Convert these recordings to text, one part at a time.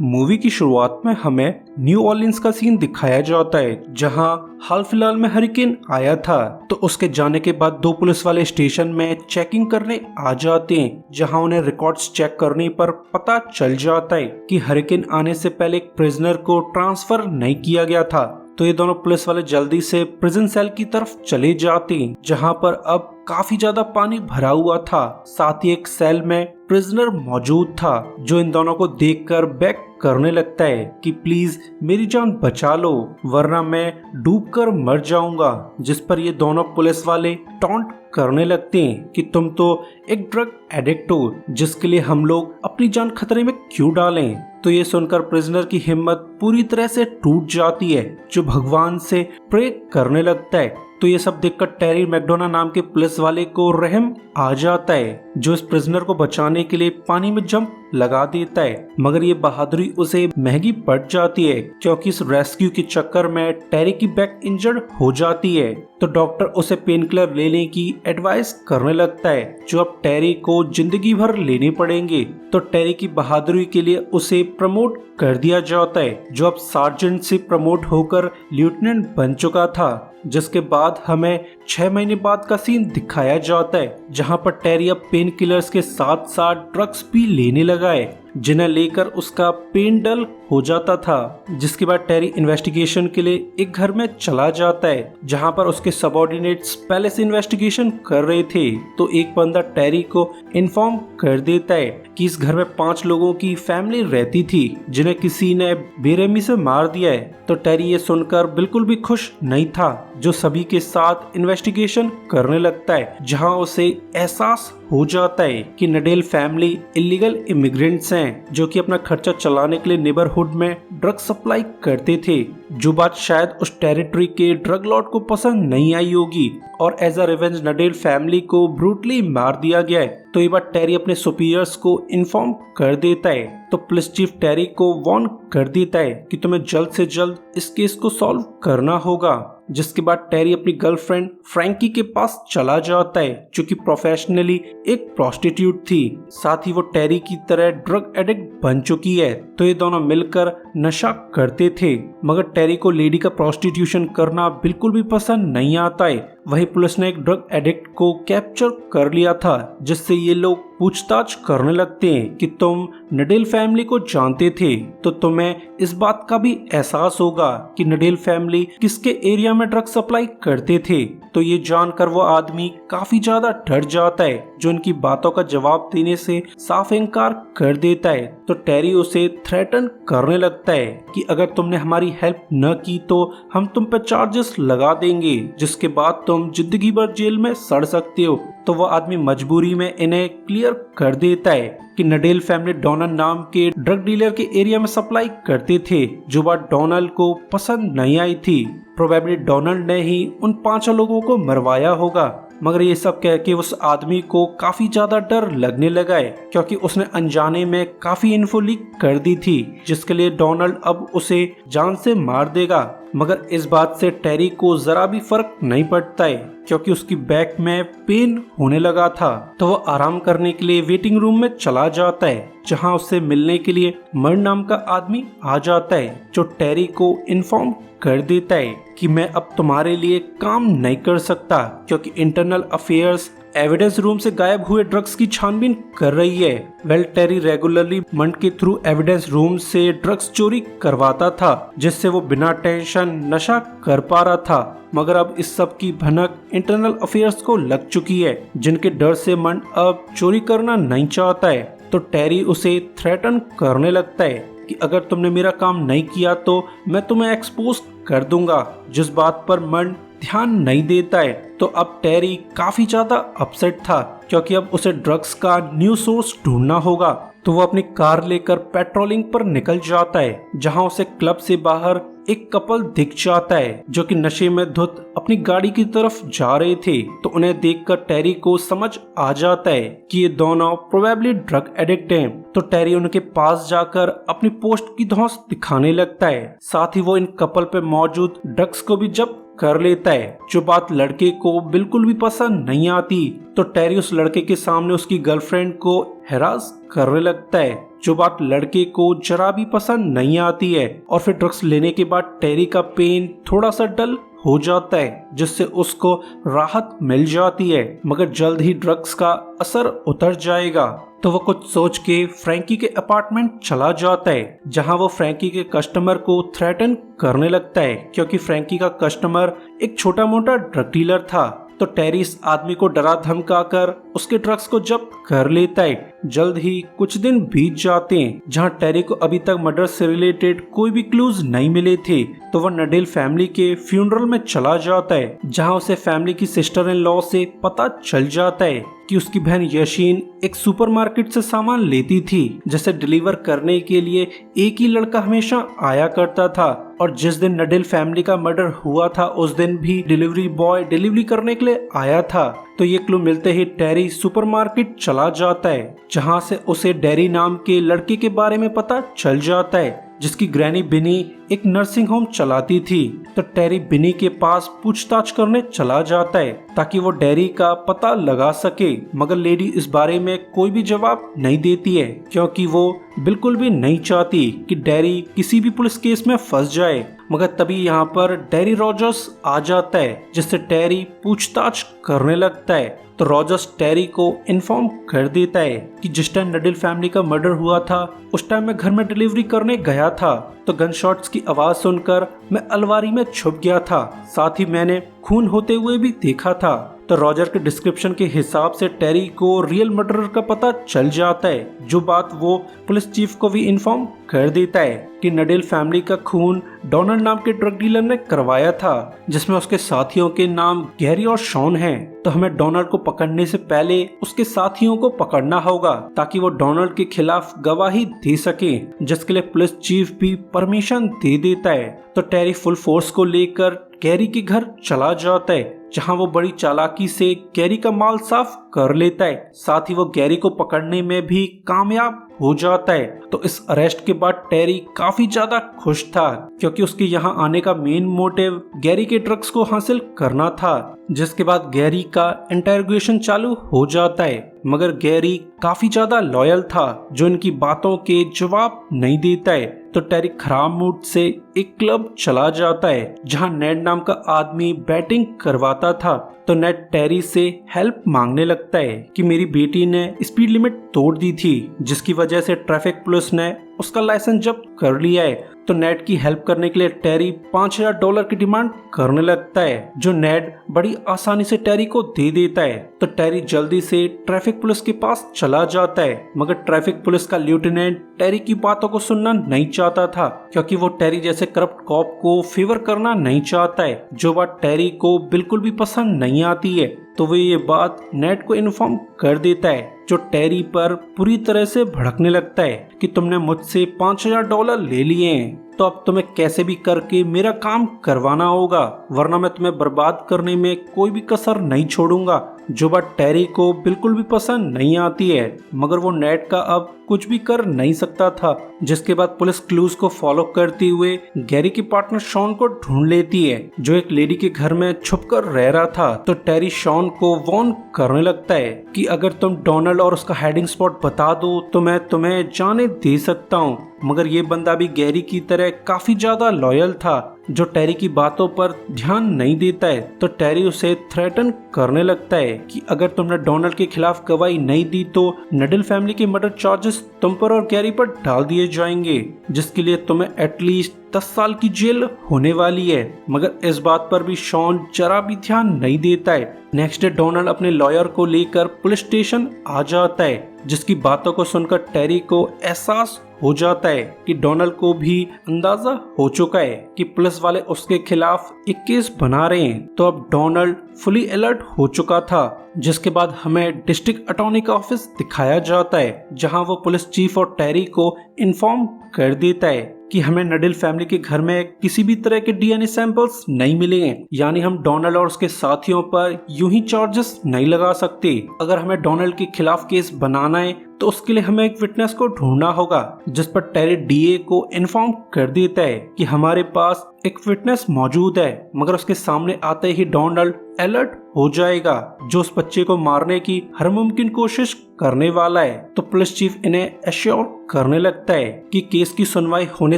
Movie की शुरुआत में हमें न्यू ऑर्लिन्स का सीन दिखाया जाता है, जहां हाल फिलहाल में हरिकेन आया था। तो उसके जाने के बाद दो पुलिस वाले स्टेशन में चेकिंग करने आ जाते हैं, जहां उन्हें रिकॉर्ड्स चेक करने पर पता चल जाता है कि हरिकेन आने से पहले एक प्रिजनर को ट्रांसफर नहीं किया गया था। तो ये दोनों पुलिस वाले जल्दी से प्रिजन सेल की तरफ चले जाते हैं, जहां पर अब काफी ज्यादा पानी भरा हुआ था। साथ ही एक सेल में प्रिजनर मौजूद था, जो इन दोनों को देखकर बेग करने लगता है कि प्लीज मेरी जान बचा लो, वरना मैं डूबकर मर जाऊंगा। जिस पर ये दोनों पुलिस वाले टॉन्ट करने लगते हैं कि तुम तो एक ड्रग एडिक्ट हो, जिसके लिए हम लोग अपनी जान खतरे में क्यों डालें। तो ये सुनकर प्रिजनर की हिम्मत पूरी तरह से टूट जाती है, जो भगवान से प्रे करने लगता है। तो ये सब देखकर टेरी मैकडोना नाम के पुलिस वाले को रहम आ जाता है, जो इस प्रिजनर को बचाने के लिए पानी में जंप लगा देता है। मगर ये बहादुरी उसे महंगी पड़ जाती है, क्योंकि इस रेस्क्यू के चक्कर में टेरी की बैक इंजर्ड हो जाती है। तो डॉक्टर उसे पेन किलर लेने की एडवाइस करने लगता है, जो अब टेरी को जिंदगी भर लेने पड़ेंगे। तो टेरी की बहादुरी के लिए उसे प्रमोट कर दिया जाता है, जो अब सार्जेंट से प्रमोट होकर लेफ्टिनेंट बन चुका था। जिसके बाद हमें 6 महीने बाद का सीन दिखाया जाता है, जहां पर टेरी अब पेन किलर्स के साथ साथ ड्रग्स भी लेने लगा है, जिन्हें लेकर उसका पेन डल हो जाता था। जिसके बाद टेरी इन्वेस्टिगेशन के लिए एक घर में चला जाता है, जहां पर उसके सबऑर्डिनेट्स पहले से इन्वेस्टिगेशन कर रहे थे। तो एक बंदा टेरी को इन्फॉर्म कर देता है कि इस घर में 5 लोगों की फैमिली रहती थी, जिन्हें किसी ने बेरहमी से मार दिया है। तो टेरी ये सुनकर बिल्कुल भी खुश नहीं था, जो सभी के साथ इन्वेस्टिगेशन करने लगता है, जहां उसे एहसास हो जाता है कि नडेल फैमिली इलीगल इमिग्रेंट्स हैं, जो कि अपना खर्चा चलाने के लिए नेबरहुड में ड्रग सप्लाई करते थे। जो बात शायद उस टेरिटरी के ड्रग लॉर्ड को पसंद नहीं आई होगी, और एज अ रिवेंज नडेल फैमिली को ब्रूटली मार दिया गया है। तो ये बात टेरी अपने सुपीरियर्स को इन्फॉर्म कर देता है। तो पुलिस चीफ टेरी को वार्न कर देता है कि तुम्हें जल्द से जल्द इस केस को सॉल्व करना होगा। जिसके बाद टेरी अपनी गर्लफ्रेंड फ्रैंकी के पास चला जाता है, जो कि प्रोफेशनली एक प्रोस्टिट्यूट थी। साथ ही वो टेरी की तरह ड्रग एडिक्ट बन चुकी है। तो ये दोनों मिलकर नशा करते थे, मगर टेरी को लेडी का प्रोस्टिट्यूशन करना बिल्कुल भी पसंद नहीं आता है। वही पुलिस ने एक ड्रग एडिक्ट को कैप्चर कर लिया था, जिससे ये लोग पूछताछ करने लगते हैं कि तुम नडेल फैमिली को जानते थे, तो तुम्हें इस बात का भी एहसास होगा कि नडेल फैमिली किसके एरिया में ड्रग सप्लाई करते थे। तो ये जानकर वो आदमी काफी ज्यादा डर जाता है, जो इनकी बातों का जवाब देने से साफ इनकार कर देता है। तो टेरी उसे थ्रेटन करने लगता है कि अगर तुमने हमारी हेल्प न की तो हम तुम पे चार्जेस लगा देंगे, जिसके बाद तुम जिंदगी भर जेल में सड़ सकते हो। तो वह आदमी मजबूरी में इन्हें क्लियर कर देता है कि नडेल फैमिली डोनाल्ड नाम के ड्रग डीलर के एरिया में सप्लाई करते थे, जो बात डोनाल्ड को पसंद नहीं आई थी। प्रोबेबली डोनाल्ड ने ही उन 5 लोगों को मरवाया होगा। मगर ये सब कह के उस आदमी को काफी ज्यादा डर लगने लगा है, क्योंकि उसने अनजाने में काफी इन्फो लीक कर दी थी, जिसके लिए डोनाल्ड अब उसे जान से मार देगा। मगर इस बात से टेरी को जरा भी फर्क नहीं पड़ता है, क्योंकि उसकी बैक में पेन होने लगा था। तो वो आराम करने के लिए वेटिंग रूम में चला जाता है, जहां उससे मिलने के लिए मर्न नाम का आदमी आ जाता है, जो टेरी को इन्फॉर्म कर देता है कि मैं अब तुम्हारे लिए काम नहीं कर सकता, क्योंकि इंटरनल अफेयर्स एविडेंस रूम से गायब हुए ड्रग्स की छानबीन कर रही है। टेरी रेगुलरली मंड के थ्रू एविडेंस रूम से ड्रग्स चोरी करवाता था, जिससे वो बिना टेंशन नशा कर पा रहा था। मगर अब इस सब की भनक इंटरनल अफेयर्स को लग चुकी है, जिनके डर से मंड अब चोरी करना नहीं चाहता है। तो टेरी उसे थ्रेटन करने लगता है कि अगर तुमने मेरा काम नहीं किया तो मैं तुम्हें एक्सपोज कर दूंगा, जिस बात पर मंड ध्यान नहीं देता है। तो अब टेरी काफी ज्यादा अपसेट था, क्योंकि अब उसे ड्रग्स का न्यू सोर्स ढूंढना होगा। तो वो अपनी कार लेकर पेट्रोलिंग पर निकल जाता है, जहां उसे क्लब से बाहर एक कपल दिख जाता है, जो कि नशे में धुत अपनी गाड़ी की तरफ जा रहे थे। तो उन्हें देखकर टेरी को समझ आ जाता है कि ये दोनों प्रोबेबली ड्रग एडिक्ट हैं। तो टेरी उनके पास जाकर अपनी पोस्ट की धौंस दिखाने लगता है। साथ ही वो इन कपल पे मौजूद ड्रग्स को भी जब्त कर लेता है, जो बात लड़के को बिल्कुल भी पसंद नहीं आती। तो टेरी उस लड़के के सामने उसकी गर्लफ्रेंड को हैरास करने लगता है, जो बात लड़के को जरा भी पसंद नहीं आती है। और फिर ड्रग्स लेने के बाद टेरी का पेन थोड़ा सा डल हो जाता है, जिससे उसको राहत मिल जाती है, मगर जल्द ही ड्रग्स का असर उतर जाएगा। तो वो कुछ सोच के फ्रैंकी के अपार्टमेंट चला जाता है, जहां वो फ्रैंकी के कस्टमर को थ्रेटन करने लगता है, क्योंकि फ्रैंकी का कस्टमर एक छोटा मोटा ड्रग डीलर था। तो टेरी इस आदमी को डरा धमका कर उसके ड्रग्स को जब्त कर लेता है। जल्द ही कुछ दिन बीत जाते हैं, जहां टेरी को अभी तक मर्डर से रिलेटेड कोई भी क्लूज नहीं मिले थे। तो वह नडेल फैमिली के फ्यूनरल में चला जाता है, जहां उसे फैमिली की सिस्टर इन लॉ से पता चल जाता है कि उसकी बहन यशीन एक सुपरमार्केट से सामान लेती थी, जिसे डिलीवर करने के लिए एक ही लड़का हमेशा आया करता था। और जिस दिन नडेल फैमिली का मर्डर हुआ था, उस दिन भी डिलीवरी बॉय डिलीवरी करने के लिए आया था। तो ये क्लू मिलते ही टेरी सुपरमार्केट चला जाता है, जहां से उसे डैरी नाम के लड़के के बारे में पता चल जाता है, जिसकी ग्रैनी बिनी एक नर्सिंग होम चलाती थी। तो टेरी बिनी के पास पूछताछ करने चला जाता है, ताकि वो डैरी का पता लगा सके, मगर लेडी इस बारे में कोई भी जवाब नहीं देती है, क्योंकि वो बिल्कुल भी नहीं चाहती कि डैरी किसी भी पुलिस केस में फंस जाए। मगर तभी यहाँ पर डैरी रॉजर्स आ जाता है, जिससे टेरी पूछताछ करने लगता है। तो रॉजर्स टेरी को इन्फॉर्म कर देता है कि जिस टाइम नडेल फैमिली का मर्डर हुआ था, उस टाइम मैं घर में डिलीवरी करने गया था। तो गन शॉट्स की आवाज सुनकर मैं अलमारी में छुप गया था, साथ ही मैंने खून होते हुए भी देखा था। तो रॉजर के डिस्क्रिप्शन के हिसाब से टेरी को रियल मर्डरर का पता चल जाता है, जो बात वो पुलिस चीफ को भी इन्फॉर्म कर देता है कि नडेल फैमिली का खून डोनाल्ड नाम के ड्रग डीलर ने करवाया था, जिसमें उसके साथियों के नाम गैरी और शॉन हैं। तो हमें डोनाल्ड को पकड़ने से पहले उसके साथियों को पकड़ना होगा, ताकि वो डोनाल्ड के खिलाफ गवाही दे सके, जिसके लिए पुलिस चीफ भी परमिशन दे देता है। तो टेरी फुल फोर्स को लेकर गैरी के घर चला जाता है, जहां वो बड़ी चालाकी से गैरी का माल साफ कर लेता है। साथ ही वो गैरी को पकड़ने में भी कामयाब हो जाता है। तो इस अरेस्ट के बाद टेरी काफी ज्यादा खुश था, क्योंकि उसके यहाँ आने का मेन मोटिव गैरी के ड्रग्स को हासिल करना था। जिसके बाद गैरी का इंटरोगेशन चालू हो जाता है, मगर गैरी काफी ज्यादा लॉयल था, जो इनकी बातों के जवाब नहीं देता है। तो टेरी खराब मूड से एक क्लब चला जाता है, जहां नेड नाम का आदमी बैटिंग करवाता था। तो नेड टेरी से हेल्प मांगने लगता है कि मेरी बेटी ने स्पीड लिमिट तोड़ दी थी, जिसकी वजह से ट्रैफिक पुलिस ने उसका लाइसेंस जब्त कर लिया है। तो नेड की हेल्प करने के लिए टेरी $5000 की डिमांड करने लगता है, जो नेड बड़ी आसानी से टेरी को दे देता है। तो टेरी जल्दी से ट्रैफिक पुलिस के पास चला जाता है, मगर ट्रैफिक पुलिस का लेफ्टिनेंट टेरी की बातों को सुनना नहीं चाहता था, क्योंकि वो टेरी जैसे करप्ट कॉप को फेवर करना नहीं चाहता है, जो बात टेरी को बिल्कुल भी पसंद नहीं आती है। तो वो ये बात नेड को इन्फॉर्म कर देता है, जो टेरी पर पूरी तरह से भड़कने लगता है कि तुमने मुझसे $5000 ले लिए हैं, तो अब तुम्हें कैसे भी करके मेरा काम करवाना होगा, वरना मैं तुम्हें बर्बाद करने में कोई भी कसर नहीं छोड़ूंगा। जो बात टेरी को बिल्कुल भी पसंद नहीं आती है, मगर वो नेड का अब कुछ भी कर नहीं सकता था। जिसके बाद पुलिस क्लूज को फॉलो करते हुए गैरी के पार्टनर शॉन को ढूंढ लेती है, जो एक लेडी के घर में छुपकर रह रहा था। तो टेरी शॉन को वॉर्न करने लगता है कि अगर तुम डोनाल्ड और उसका हाइडिंग स्पॉट बता दो तो मैं तुम्हें जाने दे सकता हूँ। मगर ये बंदा भी गैरी की तरह काफी ज्यादा लॉयल था, जो टेरी की बातों पर ध्यान नहीं देता है। तो टेरी उसे थ्रेटन करने लगता है कि अगर तुमने डोनाल्ड के खिलाफ गवाही नहीं दी तो नडेल फैमिली के मर्डर चार्जेस तुम पर और गैरी पर डाल दिए जाएंगे, जिसके लिए तुम्हें एटलीस्ट 10 साल की जेल होने वाली है। मगर इस बात पर भी शॉन जरा भी ध्यान नहीं देता है। नेक्स्ट डे डोनाल्ड अपने लॉयर को लेकर पुलिस स्टेशन आ जाता है, जिसकी बातों को सुनकर टेरी को एहसास हो जाता है कि डोनाल्ड को भी अंदाजा हो चुका है कि पुलिस वाले उसके खिलाफ एक केस बना रहे हैं। तो अब डोनाल्ड फुली अलर्ट हो चुका था। जिसके बाद हमें डिस्ट्रिक्ट अटॉर्नी का ऑफिस दिखाया जाता है, जहां वो पुलिस चीफ और टेरी को इन्फॉर्म कर देता है कि हमें नडेल फैमिली के घर में किसी भी तरह के डीएनए सैंपल्स नहीं मिले हैं, यानी हम डोनाल्ड और उसके साथियों पर यूं ही चार्जेस नहीं लगा सकते। अगर हमें डोनाल्ड के खिलाफ केस बनाना है तो उसके लिए हमें एक विटनेस को ढूंढना होगा, जिस पर टेरी डीए को इन्फॉर्म कर देता है कि हमारे पास एक विटनेस मौजूद है। मगर उसके सामने आते ही डोनाल्ड अलर्ट हो जाएगा, जो उस बच्चे को मारने की हर मुमकिन कोशिश करने वाला है। तो पुलिस चीफ इन्हें एश्योर करने लगता है कि केस की सुनवाई होने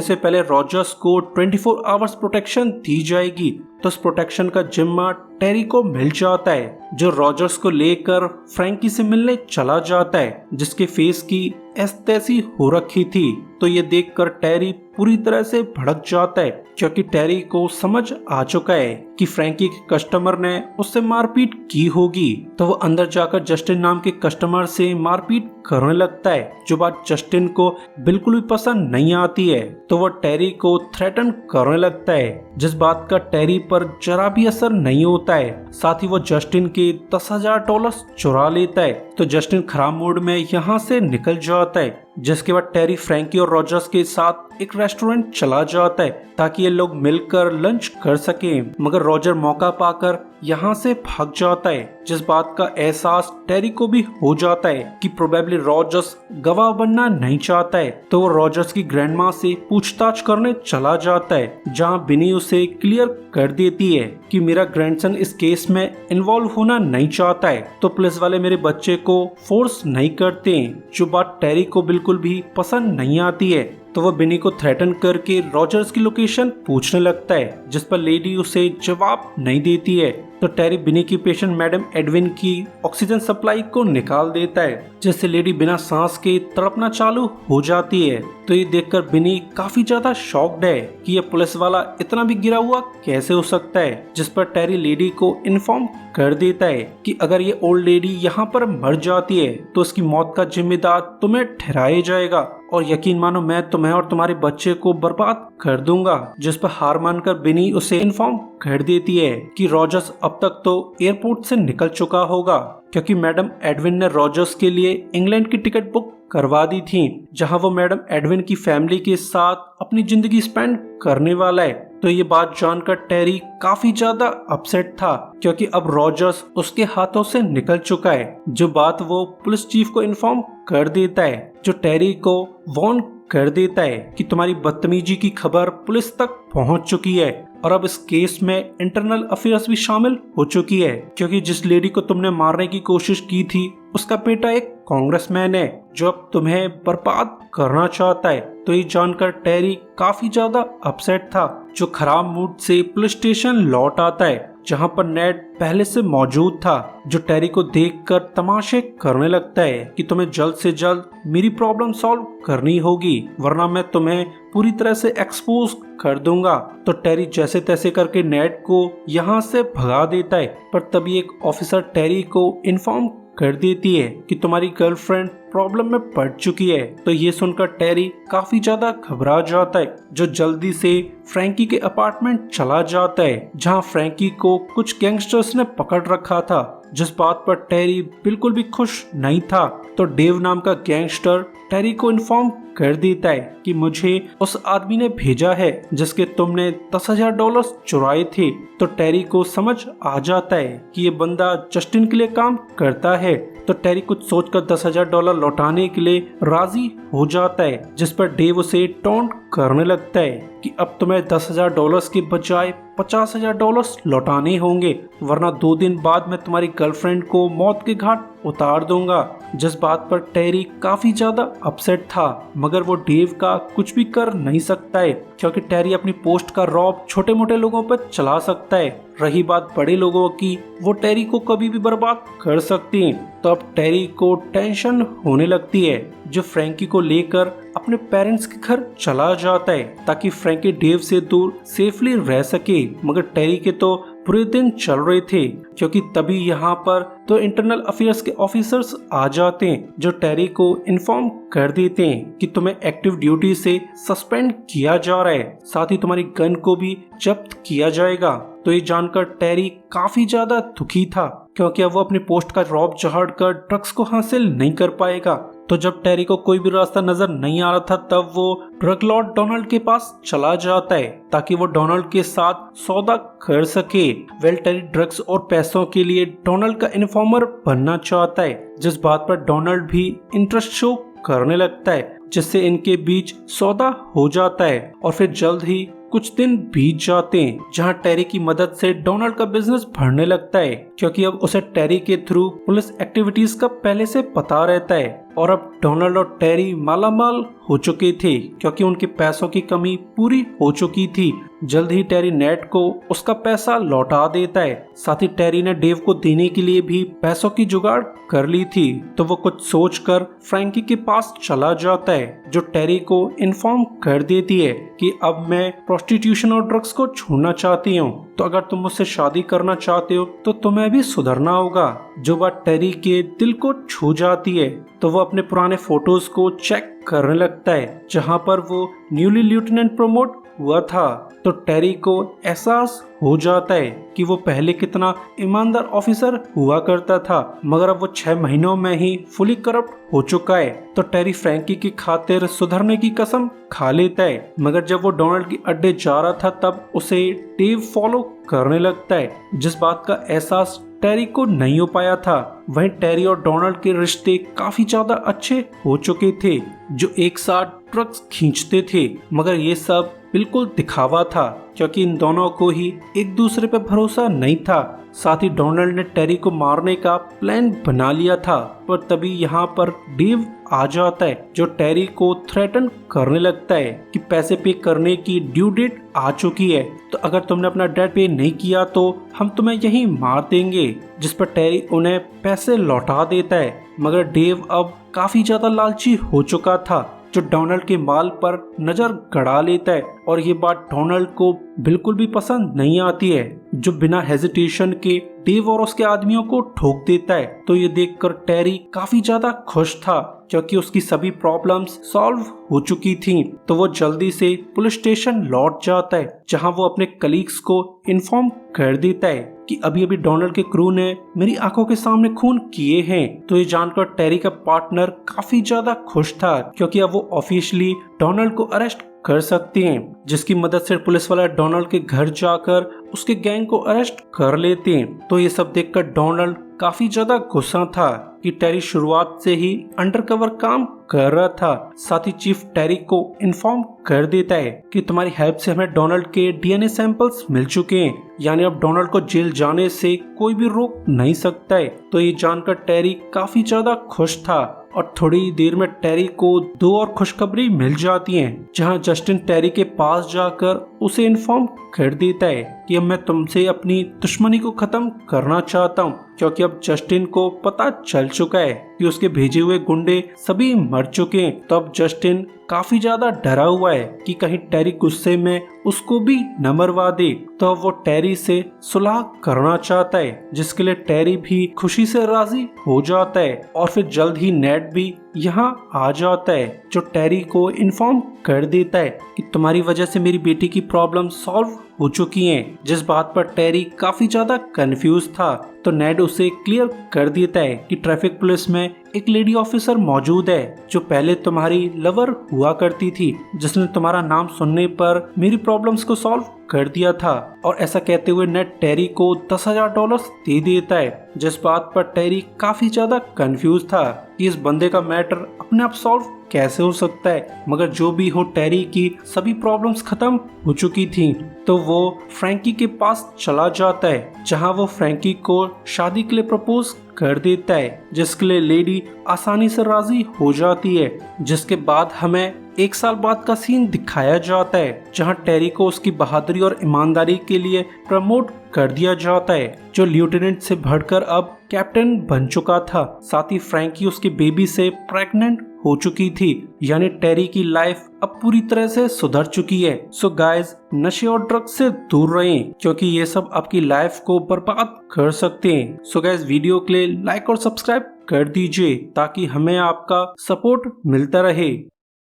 से पहले रॉजर्स को 24 आवर्स प्रोटेक्शन दी जाएगी। तो उस प्रोटेक्शन का जिम्मा टेरी को मिल जाता है, जो रॉजर्स को लेकर फ्रैंकी से मिलने चला जाता है, जिसके फेस की तैसी हो रखी थी। तो ये देखकर टेरी पूरी तरह से भड़क जाता है, क्योंकि टेरी को समझ आ चुका है कि फ्रैंकी के कस्टमर ने उससे मारपीट की होगी। तो वो अंदर जाकर जस्टिन नाम के कस्टमर से मारपीट करने लगता है, जो बात जस्टिन को बिल्कुल भी पसंद नहीं आती है। तो वो टेरी को थ्रेटन करने लगता है, जिस बात का टेरी पर जरा भी असर नहीं होता है। साथ ही वो जस्टिन के $10,000 चुरा लेता है। तो जस्टिन खराब मूड में यहाँ से निकल जाता है, जिसके बाद टेरी फ्रैंकी और रॉजर्स के साथ एक रेस्टोरेंट चला जाता है ताकि ये लोग मिलकर लंच कर सके। मगर रॉजर मौका पाकर यहाँ से भाग जाता है, जिस बात का एहसास टेरी को भी हो जाता है कि प्रोबेबली रॉजर्स गवाह बनना नहीं चाहता है। तो वो रॉजर्स की ग्रैंडमा से पूछताछ करने चला जाता है, जहाँ बिनी उसे क्लियर कर देती है कि मेरा ग्रैंडसन इस केस में इन्वॉल्व होना नहीं चाहता है। तो पुलिस वाले मेरे बच्चे को फोर्स नहीं करते, जो बात टेरी को बिल्कुल भी पसंद नहीं आती है। तो वह बिनी को थ्रेटन करके रॉजर्स की लोकेशन पूछने लगता है, जिस पर लेडी उसे जवाब नहीं देती है। तो टेरी बिनी की पेशेंट मैडम एडविन की ऑक्सीजन सप्लाई को निकाल देता है, जिससे लेडी बिना सांस के तड़पना चालू हो जाती है। तो ये देखकर बिनी काफी ज्यादा शॉक्ड है कि ये पुलिस वाला इतना भी गिरा हुआ कैसे हो सकता है, जिस पर टेरी लेडी को इन्फॉर्म कर देता है कि अगर ये ओल्ड लेडी यहाँ पर मर जाती है तो उसकी मौत का जिम्मेदार तुम्हें ठहराया जाएगा, और यकीन मानो मैं तुम्हें और तुम्हारे बच्चे को बर्बाद कर दूंगा। जिस पर हार मानकर बिनी उसे इन्फॉर्म कर देती है कि रॉजर्स अब तक तो एयरपोर्ट से निकल चुका होगा, क्योंकि मैडम एडविन ने रॉजर्स के लिए इंग्लैंड की टिकट बुक करवा दी थी, जहां वो मैडम एडविन की फैमिली के साथ अपनी जिंदगी स्पेंड करने वाला है। तो ये बात जानकर टेरी काफी ज्यादा अपसेट था, क्योंकि अब रॉजर्स उसके हाथों से निकल चुका है, जो बात वो पुलिस चीफ को इन्फॉर्म कर देता है, जो टेरी को वार्न कर देता है कि तुम्हारी बदतमीजी की खबर पुलिस तक पहुंच चुकी है, और अब इस केस में इंटरनल अफेयर्स भी शामिल हो चुकी है, क्योंकि जिस लेडी को तुमने मारने की कोशिश की थी उसका बेटा एक कांग्रेसमैन है, जो अब तुम्हें बर्बाद करना चाहता है। तो ये जानकर टेरी काफी ज्यादा अपसेट था, जो खराब मूड से पुलिस स्टेशन लौट आता है, जहां पर नेड पहले से मौजूद था, जो टेरी को देखकर तमाशे करने लगता है कि तुम्हें जल्द से जल्द मेरी प्रॉब्लम सॉल्व करनी होगी, वरना मैं तुम्हें पूरी तरह से एक्सपोज कर दूंगा। तो टेरी जैसे तैसे करके नेड को यहाँ से भगा देता है, पर तभी एक ऑफिसर टेरी को इन्फॉर्म कर देती है कि तुम्हारी गर्लफ्रेंड प्रॉब्लम में पड़ चुकी है। तो ये सुनकर टेरी काफी ज्यादा घबरा जाता है, जो जल्दी से फ्रैंकी के अपार्टमेंट चला जाता है, जहां फ्रैंकी को कुछ गैंगस्टर्स ने पकड़ रखा था, जिस बात पर टेरी बिल्कुल भी खुश नहीं था। तो डेव नाम का गैंगस्टर टेरी को इन्फॉर्म कर देता है कि मुझे उस आदमी ने भेजा है जिसके तुमने $10,000 चुराए थे। तो टेरी को समझ आ जाता है कि ये बंदा जस्टिन के लिए काम करता है। तो टेरी कुछ सोचकर $10,000 लौटाने के लिए राजी हो जाता है, जिस पर डेव उसे टॉन्ट करने लगता है कि अब तुम्हें $10,000 के बजाय $50,000 लौटाने होंगे, वरना 2 दिन बाद मैं तुम्हारी गर्लफ्रेंड को मौत के घाट उतार दूंगा। जिस बात पर टेरी काफी ज्यादा अपसेट था, मगर वो डेव का कुछ भी कर नहीं सकता है, क्योंकि टेरी अपनी पोस्ट का रॉब छोटे मोटे लोगों पर चला सकता है। रही बात बड़े लोगों की, वो टेरी को कभी भी बर्बाद कर सकती हैं। तो अब टेरी को टेंशन होने लगती है, जो फ्रैंकी को लेकर अपने पेरेंट्स के घर चला जाता है, ताकि फ्रैंकी डेव से दूर सेफली रह सके। मगर टेरी के तो बुरे दिन चल रहे थे, क्योंकि तभी यहाँ पर तो इंटरनल अफेयर्स के ऑफिसर्स आ जाते हैं, जो टेरी को इन्फॉर्म कर देते हैं कि तुम्हें एक्टिव ड्यूटी से सस्पेंड किया जा रहा है, साथ ही तुम्हारी गन को भी जब्त किया जाएगा। तो ये जानकर टेरी काफी ज्यादा दुखी था, क्योंकि अब वो अपनी पोस्ट का रौब चढ़ कर ड्रग्स को हासिल नहीं कर पाएगा। तो जब टेरी को कोई भी रास्ता नजर नहीं आ रहा था तब वो ड्रग लॉर्ड डोनाल्ड के पास चला जाता है ताकि वो डोनाल्ड के साथ सौदा कर सके। टेरी ड्रग्स और पैसों के लिए डोनाल्ड का इन्फॉर्मर बनना चाहता है, जिस बात पर डोनाल्ड भी इंटरेस्ट शो करने लगता है, जिससे इनके बीच सौदा हो जाता है। और फिर जल्द ही कुछ दिन बीत जाते हैं जहां टेरी की मदद से डोनाल्ड का बिजनेस बढ़ने लगता है, क्योंकि अब उसे टेरी के थ्रू पुलिस एक्टिविटीज का पहले से पता रहता है। और अब डोनाल्ड और टेरी मालामाल हो चुके थे क्योंकि उनके पैसों की कमी पूरी हो चुकी थी। जल्द ही टेरी नेट को उसका पैसा लौटा देता है। साथ ही टेरी ने डेव को देने के लिए भी पैसों की जुगाड़ कर ली थी। तो वो कुछ सोचकर फ्रैंकी के पास चला जाता है, जो टेरी को इन्फॉर्म कर देती है कि अब मैं प्रोस्टिट्यूशन और ड्रग्स को छोड़ना चाहती हूँ, तो अगर तुम मुझसे शादी करना चाहते हो तो तुम्हें भी सुधरना होगा। जो बात टेरी के दिल को छू जाती है, तो वो अपने पुराने फोटोज को चेक करने लगता है जहां पर वो न्यूली लेफ्टिनेंट प्रमोट हुआ था। तो टेरी को एहसास हो जाता है कि वो पहले कितना ईमानदार ऑफिसर हुआ करता था, मगर अब वो 6 महीनों में ही फुली करप्ट हो चुका है। तो टेरी फ्रैंकी की खातिर सुधरने की कसम खा लेता है, मगर जब वो डोनाल्ड के अड्डे जा रहा था तब उसे डेव फॉलो करने लगता है, जिस बात का एहसास टेरी को नहीं हो पाया था। वहीं टेरी और डोनाल्ड के रिश्ते काफी ज्यादा अच्छे हो चुके थे, जो एक साथ ड्रग्स खींचते थे, मगर ये सब बिल्कुल दिखावा था क्योंकि इन दोनों को ही एक दूसरे पर भरोसा नहीं था। साथ ही डोनाल्ड ने टेरी को मारने का प्लान बना लिया था, पर तभी यहाँ पर डेव आ जाता है, जो टेरी को थ्रेटन करने लगता है कि पैसे पे करने की ड्यू डेट आ चुकी है, तो अगर तुमने अपना डेट पे नहीं किया तो हम तुम्हें यहीं मार देंगे। जिस पर टेरी उन्हें पैसे लौटा देता है, मगर डेव अब काफी ज्यादा लालची हो चुका था, जो डोनाल्ड के माल पर नजर गड़ा लेता है। और ये बात डोनाल्ड को बिल्कुल भी पसंद नहीं आती है, जो बिना हेजिटेशन के डेव और उसके आदमियों को ठोक देता है। तो ये देखकर टेरी काफी ज्यादा खुश था क्योंकि उसकी सभी प्रॉब्लम्स सॉल्व हो चुकी थीं। तो वो जल्दी से पुलिस स्टेशन लौट जाता है, जहां वो अपने कलीग्स को इन्फॉर्म कर देता है कि अभी अभी डोनाल्ड के क्रू ने मेरी आंखों के सामने खून किए हैं। तो ये जानकर टेरी का पार्टनर काफी ज्यादा खुश था क्योंकि अब वो ऑफिशियली डोनाल्ड को अरेस्ट कर सकते हैं, जिसकी मदद से पुलिस वाला डोनाल्ड के घर जाकर उसके गैंग को अरेस्ट कर लेते हैं। तो ये सब देखकर डोनाल्ड काफी ज्यादा गुस्सा था कि टेरी शुरुआत से ही अंडरकवर काम कर रहा था। साथ ही चीफ टेरी को इन्फॉर्म कर देता है कि तुम्हारी हेल्प से हमें डोनाल्ड के डीएनए सैंपल्स मिल चुके हैं, यानी अब डोनाल्ड को जेल जाने से कोई भी रोक नहीं सकता है। तो ये जानकर टेरी काफी ज्यादा खुश था और थोड़ी देर में टेरी को 2 और खुशखबरी मिल जाती हैं, जहां जस्टिन टेरी के पास जाकर उसे इन्फॉर्म कर देता है कि अब मैं तुमसे अपनी दुश्मनी को खत्म करना चाहता हूँ, क्योंकि अब जस्टिन को पता चल चुका है कि उसके भेजे हुए गुंडे सभी मर चुके हैं। तो अब जस्टिन काफी ज्यादा डरा हुआ है कि कहीं टेरी गुस्से में उसको भी न मरवा दे। तो अब वो टेरी से सुलह करना चाहता है, जिसके लिए टेरी भी खुशी से राजी हो जाता है। और फिर जल्द ही नेट भी यहाँ आ जाता है, जो टेरी को इन्फॉर्म कर देता है कि तुम्हारी वजह से मेरी बेटी की प्रॉब्लम सॉल्व हो चुकी हैं, जिस बात पर टेरी काफी ज्यादा कंफ्यूज था। तो नेड उसे क्लियर कर देता है कि ट्रैफिक पुलिस में एक लेडी ऑफिसर मौजूद है, जो पहले तुम्हारी लवर हुआ करती थी, जिसने तुम्हारा नाम सुनने पर मेरी प्रॉब्लम्स को सॉल्व कर दिया था। और ऐसा कहते हुए नेड टेरी को $10,000 दे देता है, जिस बात पर टेरी काफी ज्यादा कंफ्यूज था कि इस बंदे का मैटर अपने आप सॉल्व कैसे हो सकता है। मगर जो भी हो, टेरी की सभी प्रॉब्लम्स खत्म हो चुकी थी। तो वो फ्रैंकी के पास चला जाता है, जहां वो फ्रैंकी को शादी के लिए प्रपोज कर देता है, जिसके लिए लेडी आसानी से राजी हो जाती है। जिसके बाद हमें 1 साल बाद का सीन दिखाया जाता है, जहां टेरी को उसकी बहादुरी और ईमानदारी के लिए प्रमोट कर दिया जाता है, जो लेफ्टिनेंट से बढ़कर अब कैप्टन बन चुका था। साथ ही फ्रैंकी उसकी बेबी से प्रेग्नेंट हो चुकी थी, यानी टेरी की लाइफ अब पूरी तरह से सुधर चुकी है। सो गाइज, नशे और ड्रग्स से दूर रहें, क्योंकि ये सब आपकी लाइफ को बर्बाद कर सकते हैं। सो गाइज, वीडियो के लिए लाइक और सब्सक्राइब कर दीजिए ताकि हमें आपका सपोर्ट मिलता रहे।